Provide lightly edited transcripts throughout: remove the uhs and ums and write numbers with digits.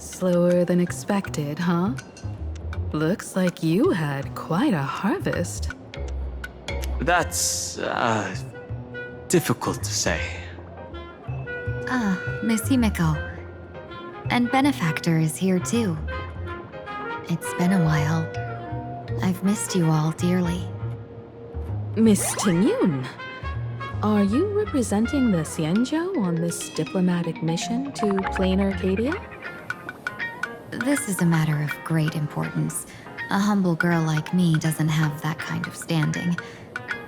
Slower than expected, huh? Looks like you had quite a harvest. That's, difficult to say. Ah, Miss Himeko. And Benefactor is here too. It's been a while. I've missed you all dearly. Miss Timyun, are you representing the Xianzhou on this diplomatic mission to Plain Arcadia? This is a matter of great importance. A humble girl like me doesn't have that kind of standing.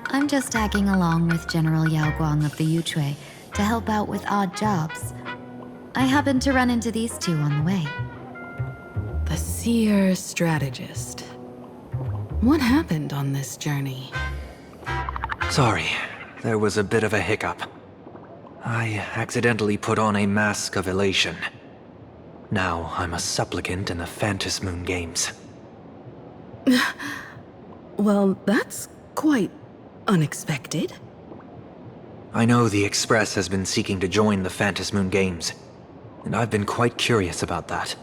I'm just tagging along with General Yao Guang of the Yuchui to help out with odd jobs. I happened to run into these two on the way. The seer strategist. What happened on this journey? Sorry, there was a bit of a hiccup. I accidentally put on a mask of elation. Now I'm a supplicant in the Phantom Moon Games. Well, that's quite unexpected. I know the Express has been seeking to join the Phantom Moon Games, and I've been quite curious about that.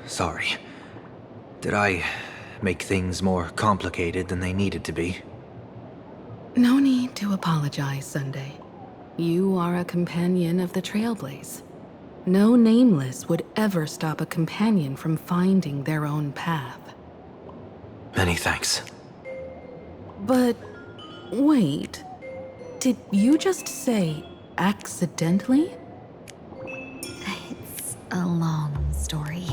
Sorry. Did I make things more complicated than they needed to be? No need to apologize, Sunday. You are a companion of the Trailblaze. No nameless would ever stop a companion from finding their own path. Many thanks. But wait, did you just say accidentally? It's a long story.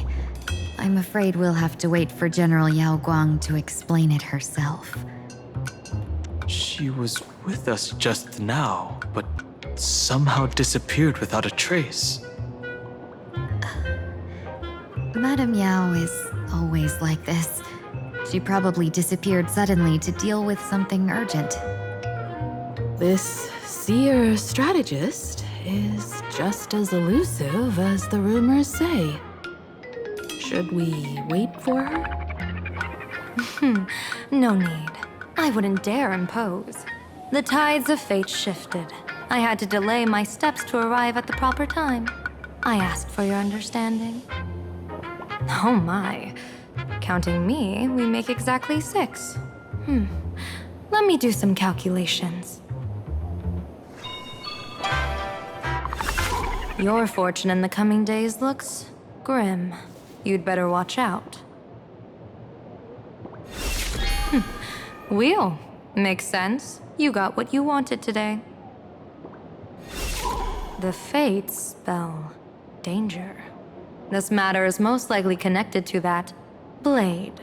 I'm afraid we'll have to wait for General Yao Guang to explain it herself. She was with us just now, but somehow disappeared without a trace. Madame Yao is always like this. She probably disappeared suddenly to deal with something urgent. This seer strategist is just as elusive as the rumors say. Should we wait for her? No need. I wouldn't dare impose. The tides of fate shifted. I had to delay my steps to arrive at the proper time. I asked for your understanding. Oh my. Counting me, we make exactly 6. Let me do some calculations. Your fortune in the coming days looks grim. You'd better watch out. Wheel. Makes sense. You got what you wanted today. The fates spell danger. This matter is most likely connected to that blade.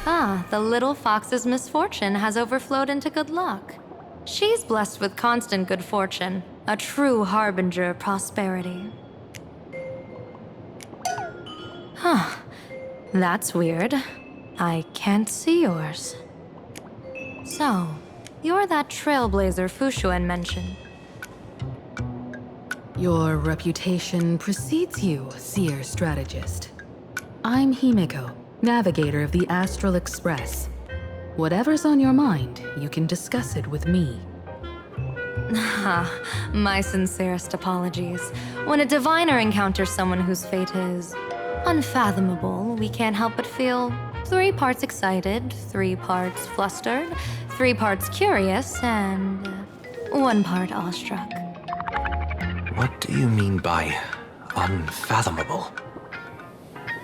Ah, the little fox's misfortune has overflowed into good luck. She's blessed with constant good fortune, a true harbinger of prosperity. Huh. That's weird. I can't see yours. So, you're that trailblazer Fushuen mentioned. Your reputation precedes you, seer strategist. I'm Himeko, navigator of the Astral Express. Whatever's on your mind, you can discuss it with me. My sincerest apologies. When a diviner encounters someone whose fate is unfathomable, we can't help but feel 3 parts excited, 3 parts flustered, 3 parts curious, and 1 part awestruck. What do you mean by unfathomable?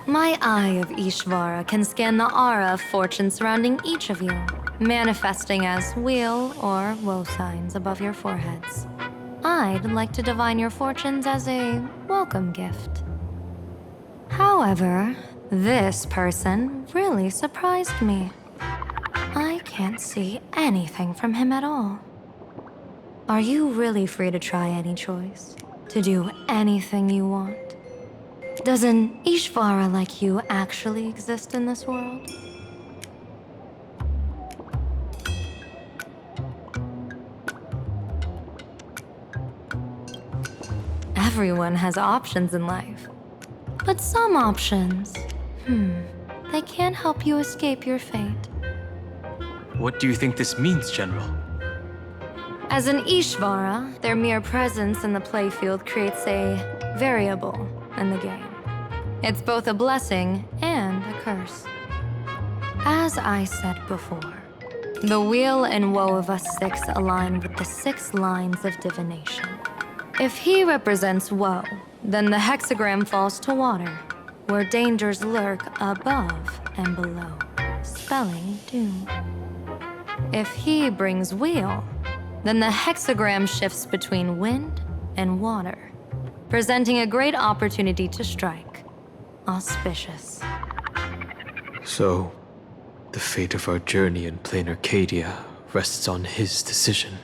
My eye of Ishvara can scan the aura of fortune surrounding each of you, manifesting as wheel or woe signs above your foreheads. I'd like to divine your fortunes as a welcome gift. However, this person really surprised me. I can't see anything from him at all. Are you really free to try any choice? To do anything you want? Does an Ishvara like you actually exist in this world? Everyone has options in life. But some options, they can't help you escape your fate. What do you think this means, General? As an Ishvara, their mere presence in the playfield creates a variable in the game. It's both a blessing and a curse. As I said before, the weal and woe of us six align with the 6 lines of divination. If he represents woe, then the hexagram falls to water, where dangers lurk above and below, spelling doom. If he brings weal, then the hexagram shifts between wind and water, presenting a great opportunity to strike. Auspicious. So, the fate of our journey in plain Arcadia rests on his decision.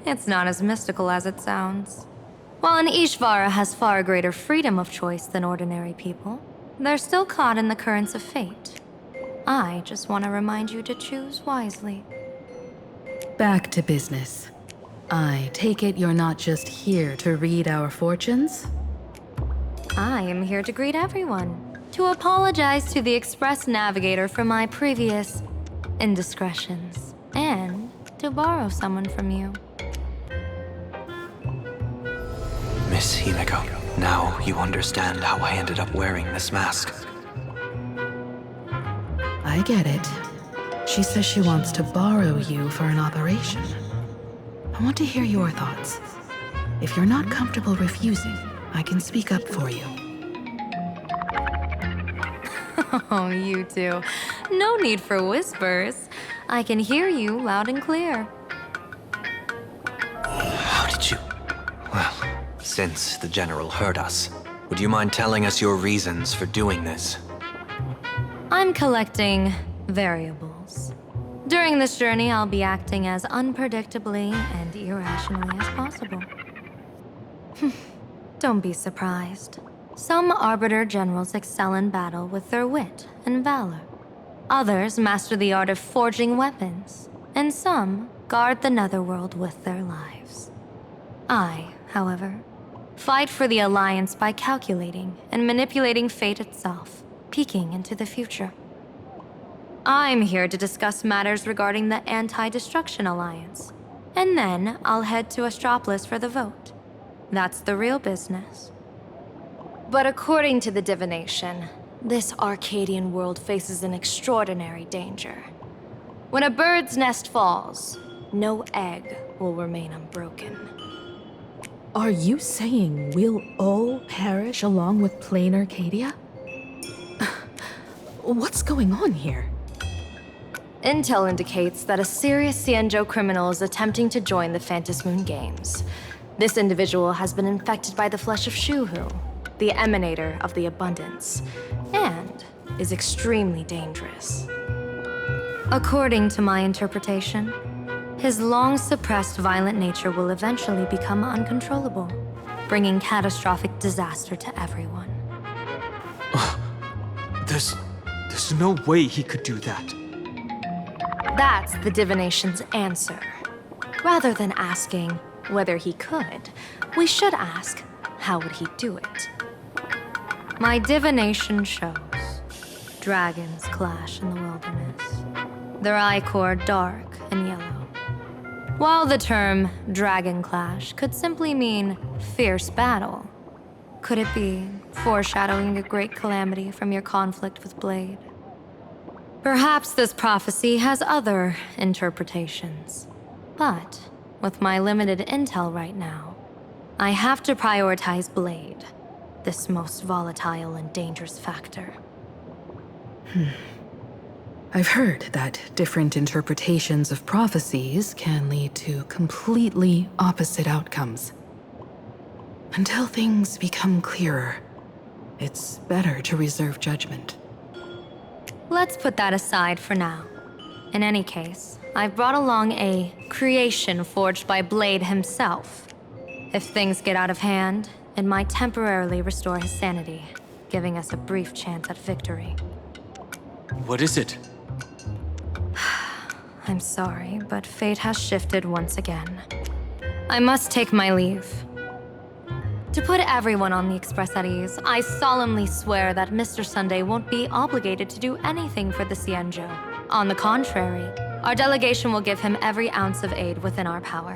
It's not as mystical as it sounds. While an Ishvara has far greater freedom of choice than ordinary people, they're still caught in the currents of fate. I just want to remind you to choose wisely. Back to business. I take it you're not just here to read our fortunes? I am here to greet everyone, to apologize to the Express Navigator for my previous indiscretions, and to borrow someone from you. Miss Himeko, now you understand how I ended up wearing this mask. I get it. She says she wants to borrow you for an operation. I want to hear your thoughts. If you're not comfortable refusing, I can speak up for you. Oh, you two. No need for whispers. I can hear you loud and clear. How did you... Well, since the General heard us, would you mind telling us your reasons for doing this? I'm collecting variables. During this journey, I'll be acting as unpredictably and irrationally as possible. Don't be surprised. Some Arbiter generals excel in battle with their wit and valor. Others master the art of forging weapons, and some guard the netherworld with their lives. I, however, fight for the Alliance by calculating and manipulating fate itself, peeking into the future. I'm here to discuss matters regarding the Anti-Destruction Alliance, and then I'll head to Astropolis for the vote. That's the real business. But according to the divination, this Arcadian world faces an extraordinary danger. When a bird's nest falls, no egg will remain unbroken. Are you saying we'll all perish along with plain Arcadia? What's going on here? Intel indicates that a serious Xianzhou criminal is attempting to join the Phantom Moon Games. This individual has been infected by the flesh of Shuhu, the emanator of the abundance, and is extremely dangerous. According to my interpretation, his long-suppressed violent nature will eventually become uncontrollable, bringing catastrophic disaster to everyone. There's no way he could do that. That's the divination's answer. Rather than asking whether he could, we should ask, how would he do it? My divination shows dragons clash in the wilderness, their ichor dark and yellow. While the term dragon clash could simply mean fierce battle, could it be foreshadowing a great calamity from your conflict with Blade? Perhaps this prophecy has other interpretations, but with my limited intel right now, I have to prioritize Blade, this most volatile and dangerous factor. I've heard that different interpretations of prophecies can lead to completely opposite outcomes. Until things become clearer, it's better to reserve judgment. Let's put that aside for now. In any case, I've brought along a creation forged by Blade himself. If things get out of hand, it might temporarily restore his sanity, giving us a brief chance at victory. What is it? I'm sorry, but fate has shifted once again. I must take my leave. To put everyone on the Express at ease, I solemnly swear that Mr. Sunday won't be obligated to do anything for the Cienjo. On the contrary, our delegation will give him every ounce of aid within our power.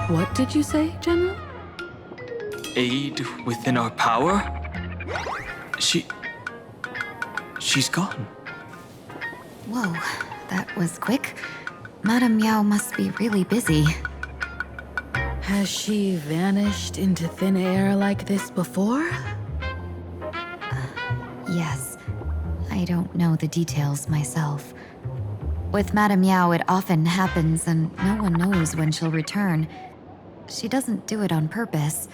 What did you say, General? Aid within our power? She's gone. Whoa, that was quick. Madame Yao must be really busy. Has she vanished into thin air like this before? Yes. I don't know the details myself. With Madame Yao, it often happens and no one knows when she'll return. She doesn't do it on purpose.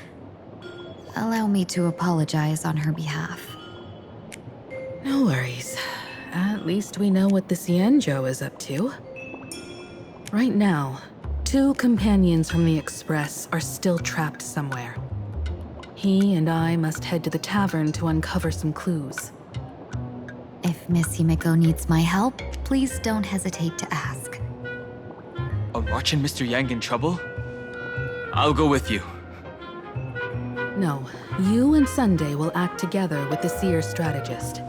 Allow me to apologize on her behalf. No worries. At least we know what the Cienjo is up to. Right now, 2 companions from the Express are still trapped somewhere. He and I must head to the tavern to uncover some clues. If Miss Himeko needs my help, please don't hesitate to ask. Are March and Mr. Yang in trouble? I'll go with you. No, you and Sunday will act together with the Seer strategist.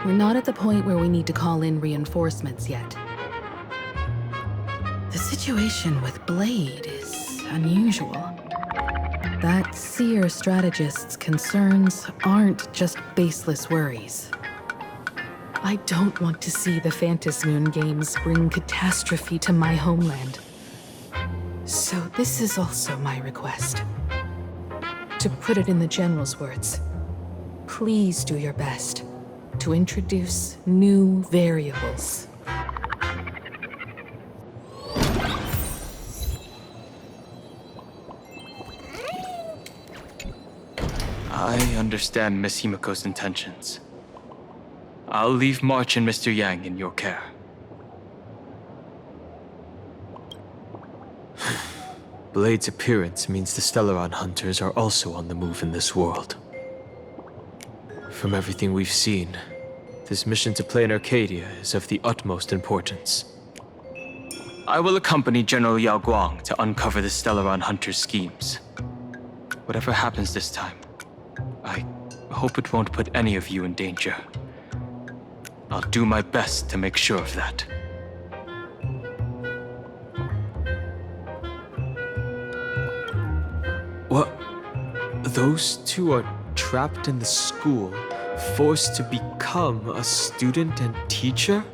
We're not at the point where we need to call in reinforcements yet. The situation with Blade is unusual. That Seer strategist's concerns aren't just baseless worries. I don't want to see the Phantasmoon games bring catastrophe to my homeland. So this is also my request. To put it in the General's words, please do your best to introduce new variables. I understand Miss Himeko's intentions. I'll leave March and Mr. Yang in your care. Blade's appearance means the Stellaron hunters are also on the move in this world. From everything we've seen, this mission to Plain Arcadia is of the utmost importance. I will accompany General Yao Guang to uncover the Stellaron hunters' schemes. Whatever happens this time, I hope it won't put any of you in danger. I'll do my best to make sure of that. What? Those 2 are trapped in the school, forced to become a student and teacher?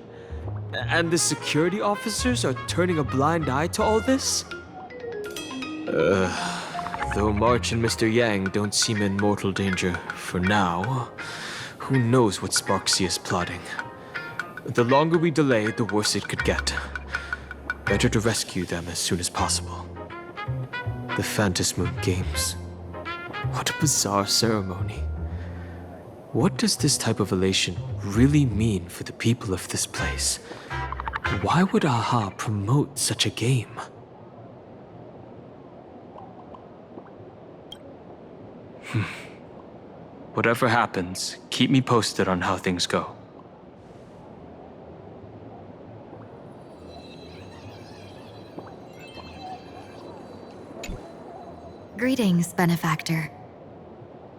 And the security officers are turning a blind eye to all this? Though March and Mr. Yang don't seem in mortal danger for now, who knows what Sparksea is plotting? The longer we delay, the worse it could get. Better to rescue them as soon as possible. The Phantasmoon Games. What a bizarre ceremony. What does this type of elation really mean for the people of this place? Why would AHA promote such a game? Whatever happens, keep me posted on how things go. Greetings, Benefactor.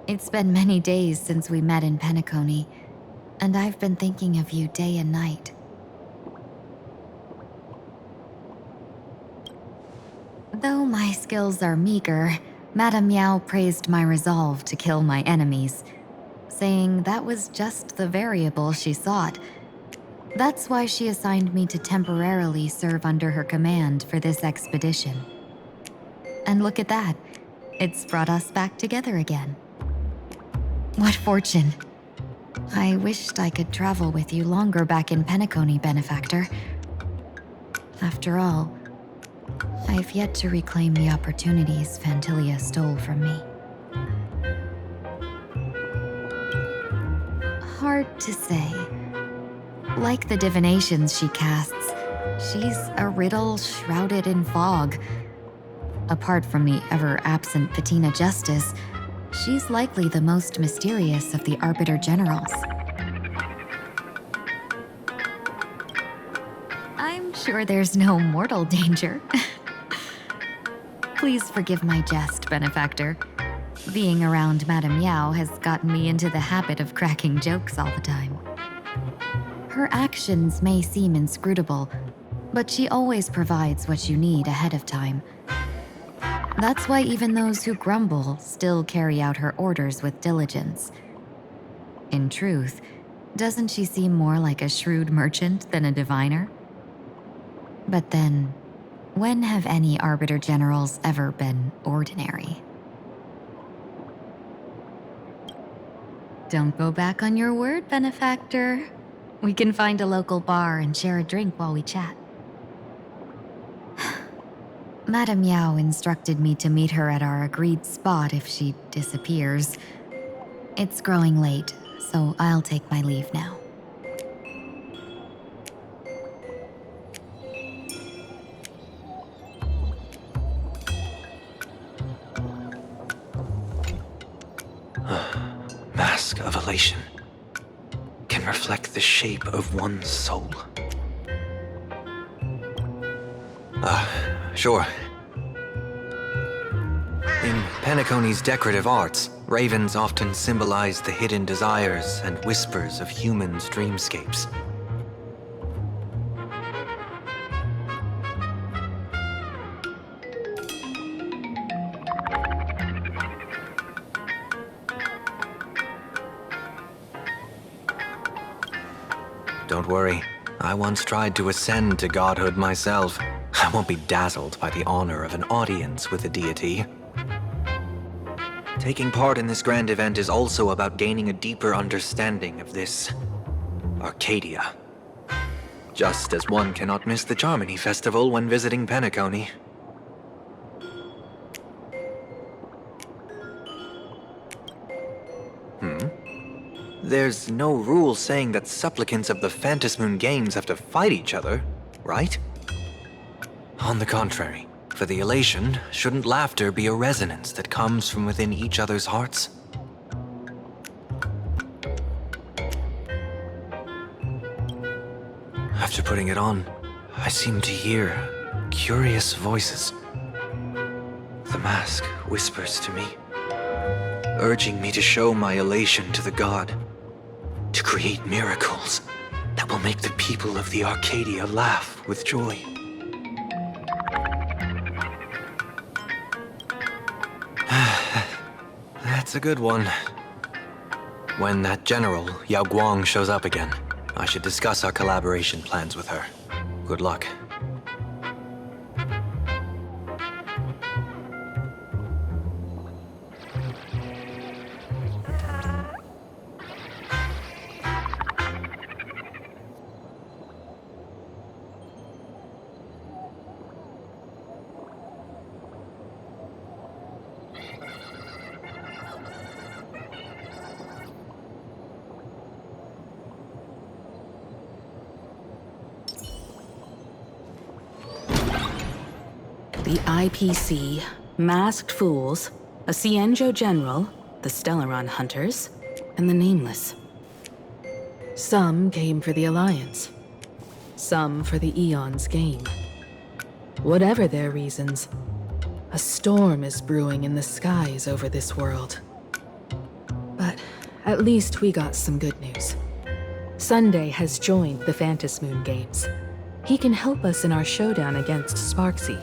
It's been many days since we met in Penacony, and I've been thinking of you day and night. Though my skills are meager, Madame Yao praised my resolve to kill my enemies, saying that was just the variable she sought. That's why she assigned me to temporarily serve under her command for this expedition. And look at that. It's brought us back together again. What fortune. I wished I could travel with you longer back in Penacony, Benefactor. After all, I've yet to reclaim the opportunities Phantilia stole from me. Hard to say. Like the divinations she casts, she's a riddle shrouded in fog. Apart from the ever-absent Patina Justice, she's likely the most mysterious of the Arbiter Generals. I'm sure there's no mortal danger. Please forgive my jest, benefactor. Being around Madame Yao has gotten me into the habit of cracking jokes all the time. Her actions may seem inscrutable, but she always provides what you need ahead of time. That's why even those who grumble still carry out her orders with diligence. In truth, doesn't she seem more like a shrewd merchant than a diviner? But then, when have any Arbiter Generals ever been ordinary? Don't go back on your word, benefactor. We can find a local bar and share a drink while we chat. Madame Yao instructed me to meet her at our agreed spot if she disappears. It's growing late, so I'll take my leave now. Mask of elation can reflect the shape of one's soul. Sure. In Penacony's decorative arts, ravens often symbolize the hidden desires and whispers of humans' dreamscapes. Don't worry, I once tried to ascend to godhood myself. I won't be dazzled by the honor of an audience with a deity. Taking part in this grand event is also about gaining a deeper understanding of this Arcadia. Just as one cannot miss the Charmony Festival when visiting Penacony. There's no rule saying that supplicants of the Phantasmoon Games have to fight each other, right? On the contrary, for the elation, shouldn't laughter be a resonance that comes from within each other's hearts? After putting it on, I seem to hear curious voices. The mask whispers to me, urging me to show my elation to the god, to create miracles that will make the people of the Arcadia laugh with joy. That's a good one. When that general, Yao Guang, shows up again, I should discuss our collaboration plans with her. Good luck. The IPC, Masked Fools, a Cienjo General, the Stellaron Hunters, and the Nameless. Some came for the Alliance. Some for the Eon's game. Whatever their reasons, a storm is brewing in the skies over this world. But at least we got some good news. Sunday has joined the Phantasmoon Games. He can help us in our showdown against Sparksy.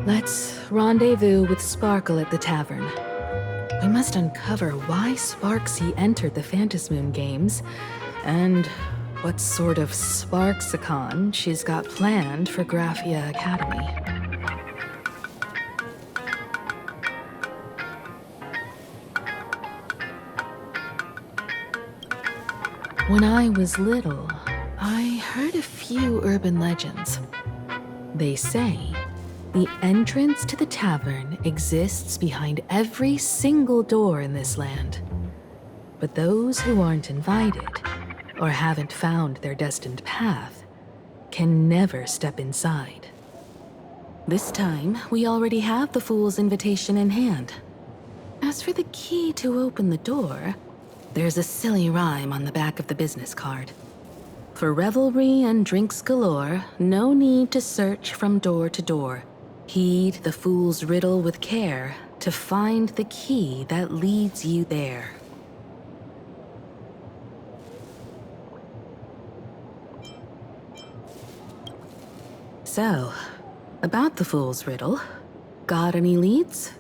Let's rendezvous with Sparkle at the tavern. We must uncover why Sparksy entered the Phantasmoon Games, and what sort of Sparksicon she's got planned for Graphia Academy. When I was little, I heard a few urban legends. They say the entrance to the tavern exists behind every single door in this land. But those who aren't invited, or haven't found their destined path, can never step inside. This time, we already have the Fool's invitation in hand. As for the key to open the door, there's a silly rhyme on the back of the business card. For revelry and drinks galore, no need to search from door to door. Heed the fool's riddle with care to find the key that leads you there. So, about the fool's riddle, got any leads?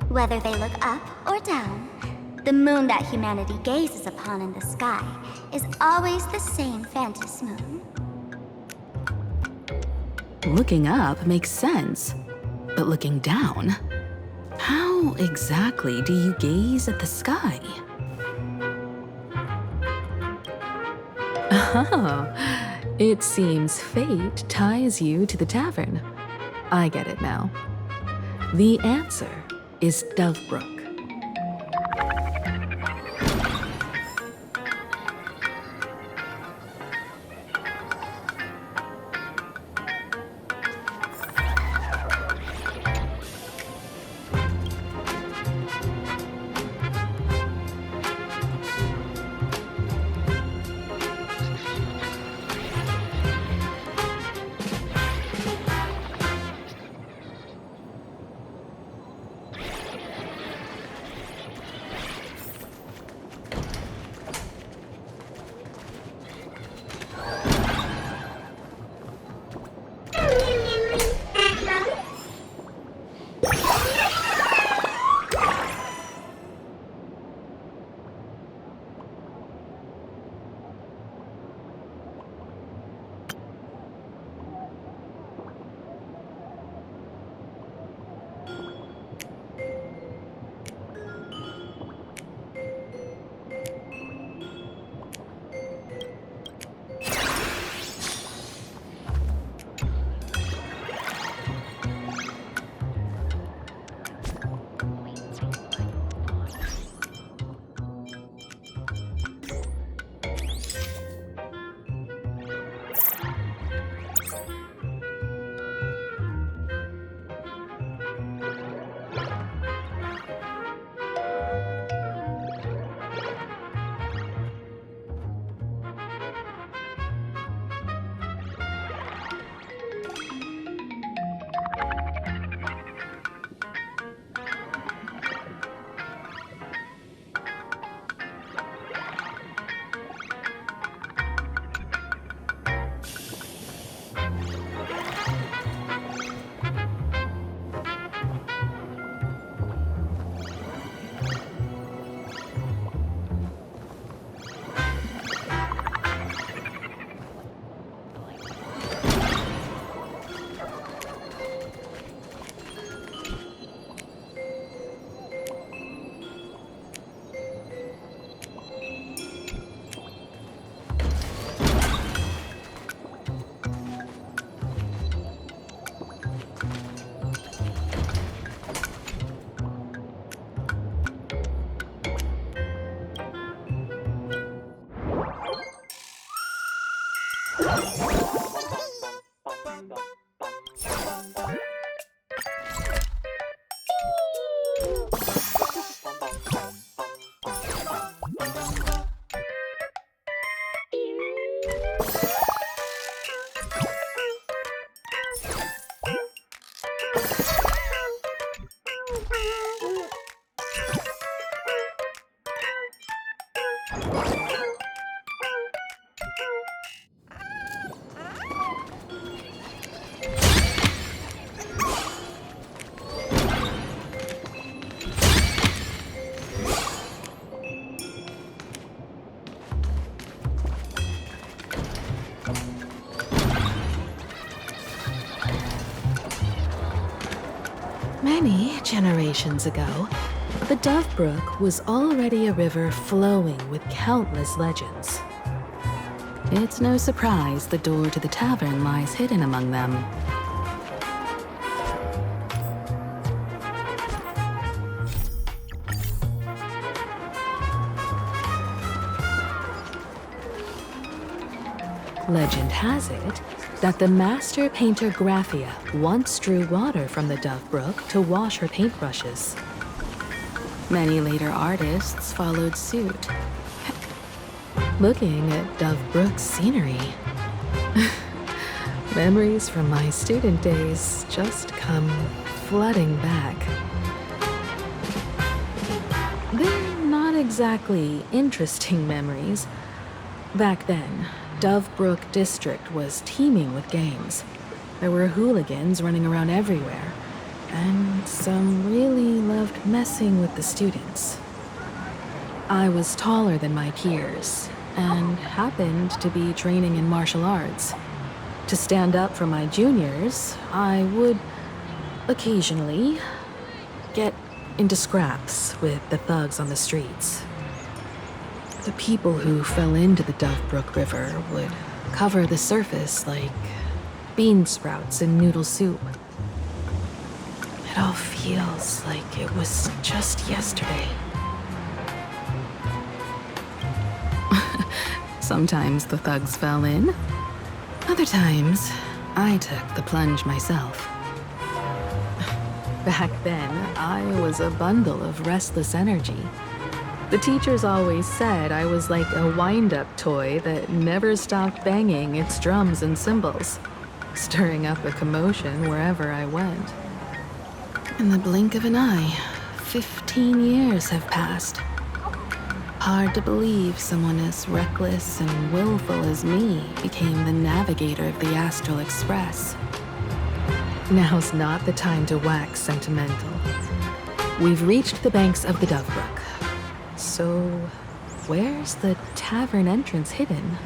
Whether they look up or down, the moon that humanity gazes upon in the sky is always the same Phantom moon. Looking up makes sense, but looking down? How exactly do you gaze at the sky? Oh, it seems fate ties you to the tavern. I get it now. The answer is Dovebrook. Many generations ago, the Dovebrook was already a river flowing with countless legends. It's no surprise the door to the tavern lies hidden among them. Legend has it that the master painter Graphia once drew water from the Dove Brook to wash her paintbrushes. Many later artists followed suit. Looking at Dove Brook's scenery, memories from my student days just come flooding back. They're not exactly interesting memories. Back then, Dove Brook District was teeming with gangs. There were hooligans running around everywhere, and some really loved messing with the students. I was taller than my peers, and happened to be training in martial arts. To stand up for my juniors, I would occasionally get into scraps with the thugs on the streets. The people who fell into the Dove Brook River would cover the surface like bean sprouts in noodle soup. It all feels like it was just yesterday. Sometimes the thugs fell in. Other times, I took the plunge myself. Back then, I was a bundle of restless energy. The teachers always said I was like a wind-up toy that never stopped banging its drums and cymbals, stirring up a commotion wherever I went. In the blink of an eye, 15 years have passed. Hard to believe someone as reckless and willful as me became the navigator of the Astral Express. Now's not the time to wax sentimental. We've reached the banks of the Dove Brook. So, where's the tavern entrance hidden?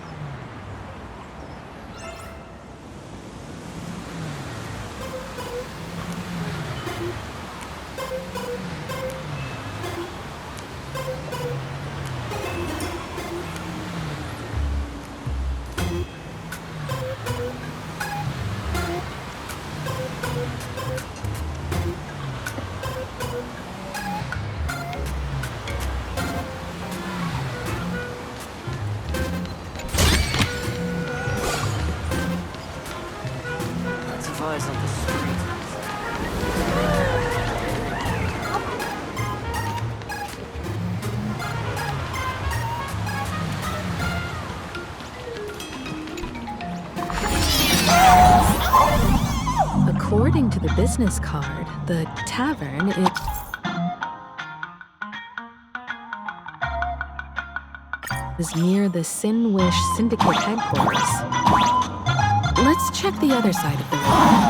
According to the business card, the tavern is near the Sinwish Syndicate headquarters. Let's check the other side of the road.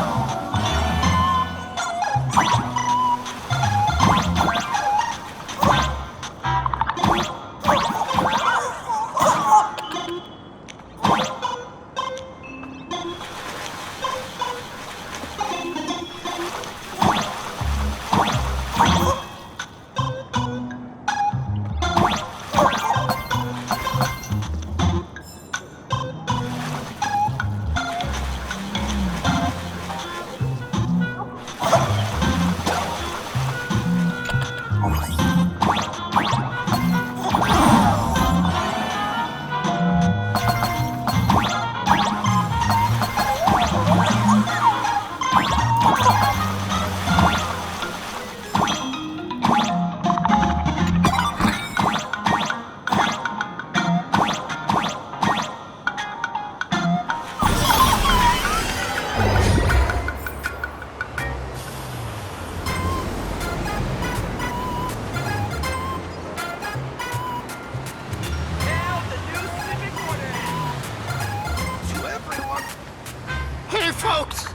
Folks,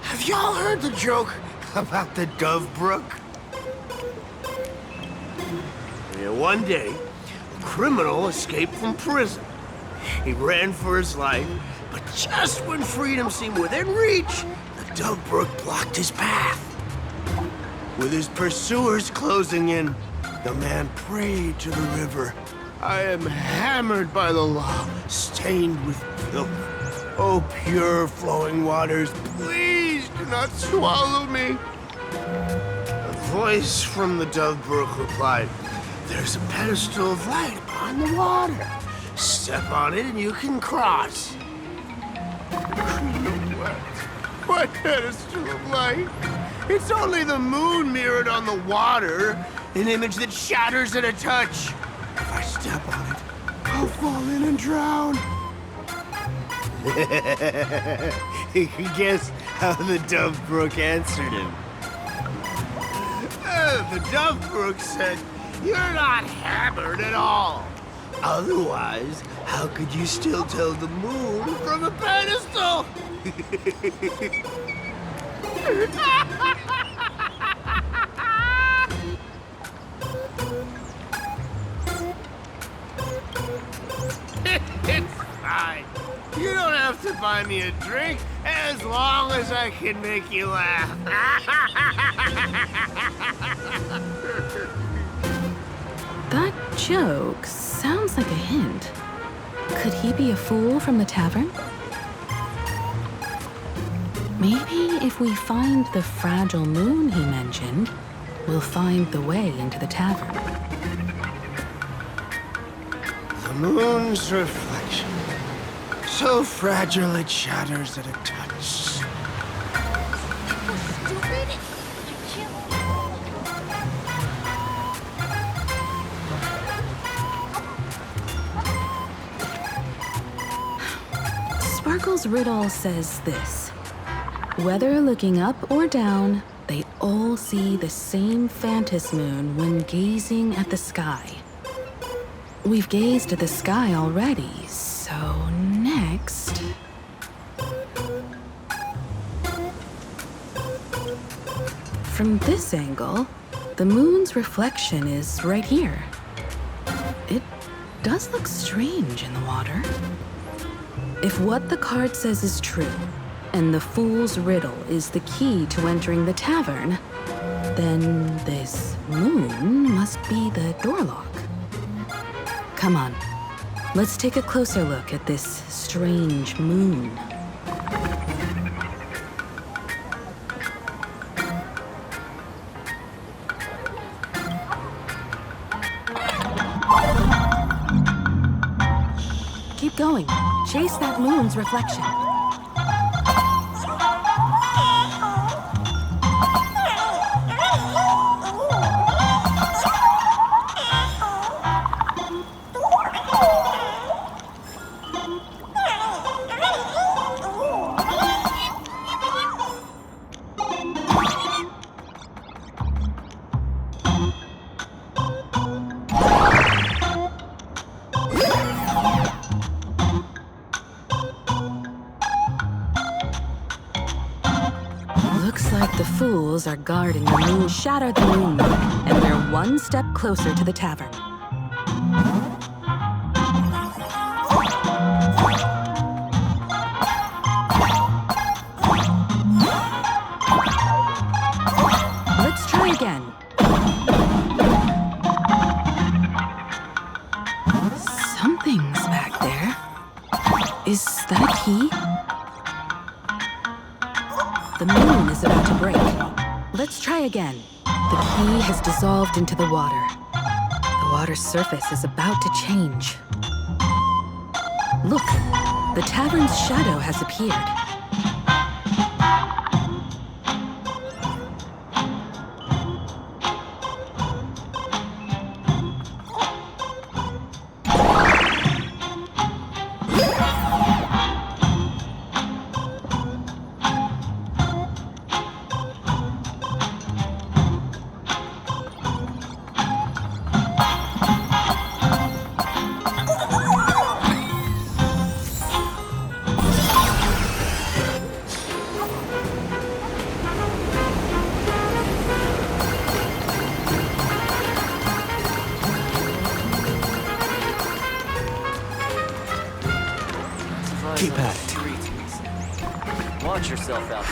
have y'all heard the joke about the Dove Brook? Yeah, one day, a criminal escaped from prison. He ran for his life, but just when freedom seemed within reach, the Dove Brook blocked his path. With his pursuers closing in, the man prayed to the river. I am hammered by the law, stained with filth. Oh, pure flowing waters, please do not swallow me. A voice from the Dove Brook replied, there's a pedestal of light upon the water. Step on it and you can cross. What pedestal of light? It's only the moon mirrored on the water, an image that shatters at a touch. If I step on it, I'll fall in and drown. Guess how the Dove Brook answered him. The Dove Brook said, "You're not hammered at all. Otherwise, how could you still tell the moon from a pedestal?" It's fine. You don't have to buy me a drink as long as I can make you laugh. That joke sounds like a hint. Could he be a fool from the tavern? Maybe if we find the fragile moon he mentioned, we'll find the way into the tavern. The moon's reflection. So fragile it shatters at a touch. Sparkle's riddle says this. Whether looking up or down, they all see the same phantom moon when gazing at the sky. We've gazed at the sky already, so next... From this angle, the moon's reflection is right here. It does look strange in the water. If what the card says is true, and the fool's riddle is the key to entering the tavern, then this moon must be the door lock. Come on, let's take a closer look at this strange moon. Keep going. Chase that moon's reflection. Looks like the fools are guarding the moon. Shatter the moon, and we're one step closer to the tavern. Let's try again. Something's back there. Is that a key? The moon is about to break. Let's try again. The key has dissolved into the water. The water's surface is about to change. Look, the tavern's shadow has appeared. Keep at it. Watch yourself out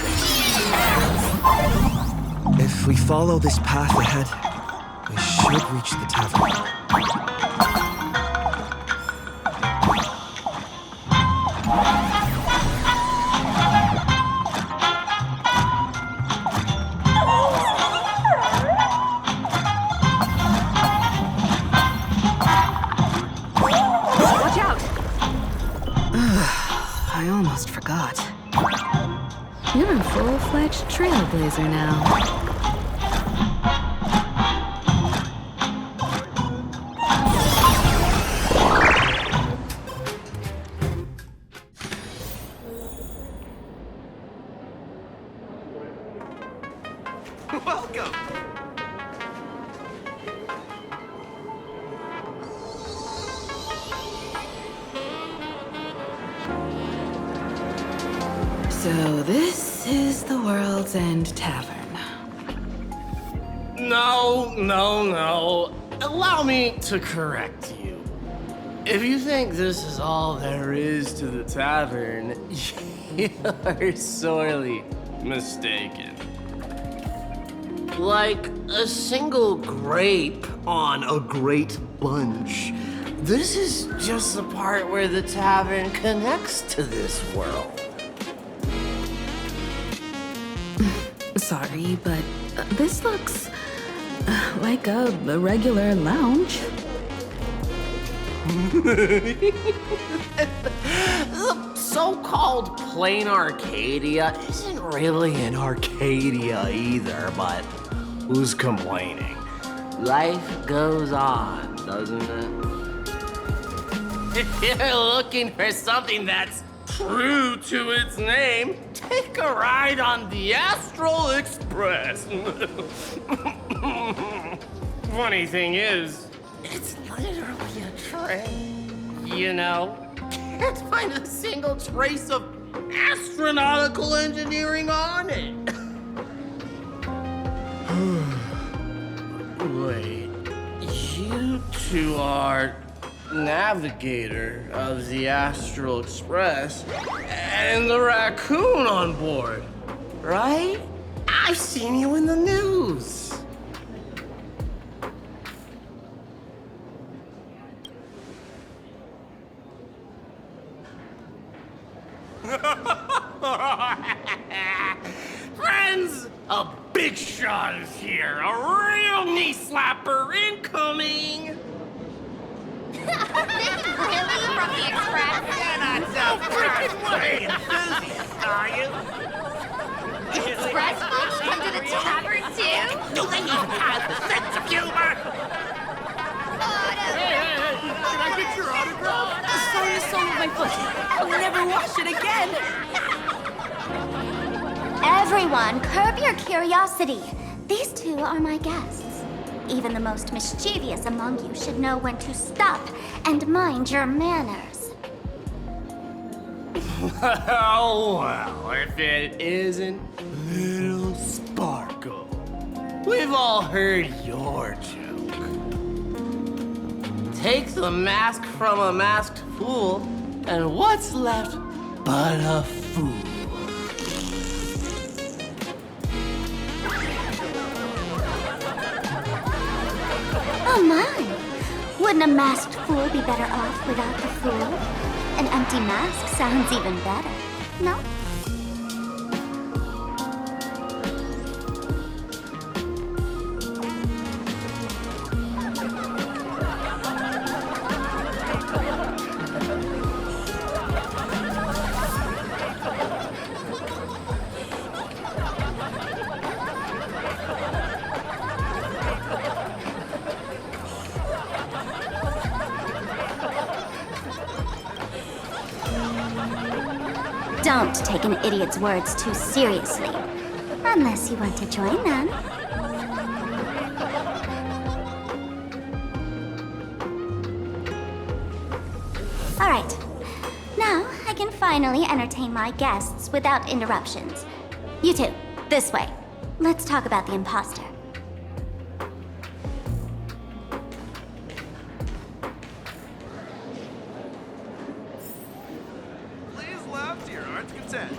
there. If we follow this path ahead, we should reach the tavern. I almost forgot. You're a full-fledged trailblazer now. Welcome! So this is the World's End Tavern. No. Allow me to correct you. If you think this is all there is to the tavern, you're sorely mistaken. Like a single grape on a great bunch, this is just the part where the tavern connects to this world. Sorry, but this looks like a regular lounge. The so-called plain Arcadia isn't really an Arcadia either, but who's complaining? Life goes on, doesn't it? If you're looking for something that's true to its name, take a ride on the Astral Express. Funny thing is, it's literally a train. You know, can't find a single trace of astronautical engineering on it. Wait, you two are navigator of the Astral Express and the raccoon on board, right? I've seen you in the news. Friends, a big shot is here. A real knee slapper incoming. Really? From the Express? You're not so freaking way enthusiast, are you? Express folks come to the tavern too? Do they even have a sense of humor? Can I get your autograph? Sorry, the sole of my foot. I'll never wash it again. Everyone, curb your curiosity. These two are my guests. Even the most mischievous among you should know when to stop and mind your manners. Well, if it isn't Little Sparkle. We've all heard your joke. Take the mask from a masked fool, and what's left but a fool? Oh my! Wouldn't a masked fool be better off without the fool? An empty mask sounds even better, no? Don't take an idiot's words too seriously. Unless you want to join them. Alright. Now I can finally entertain my guests without interruptions. You two, this way. Let's talk about the imposter. Please left, your heart's content.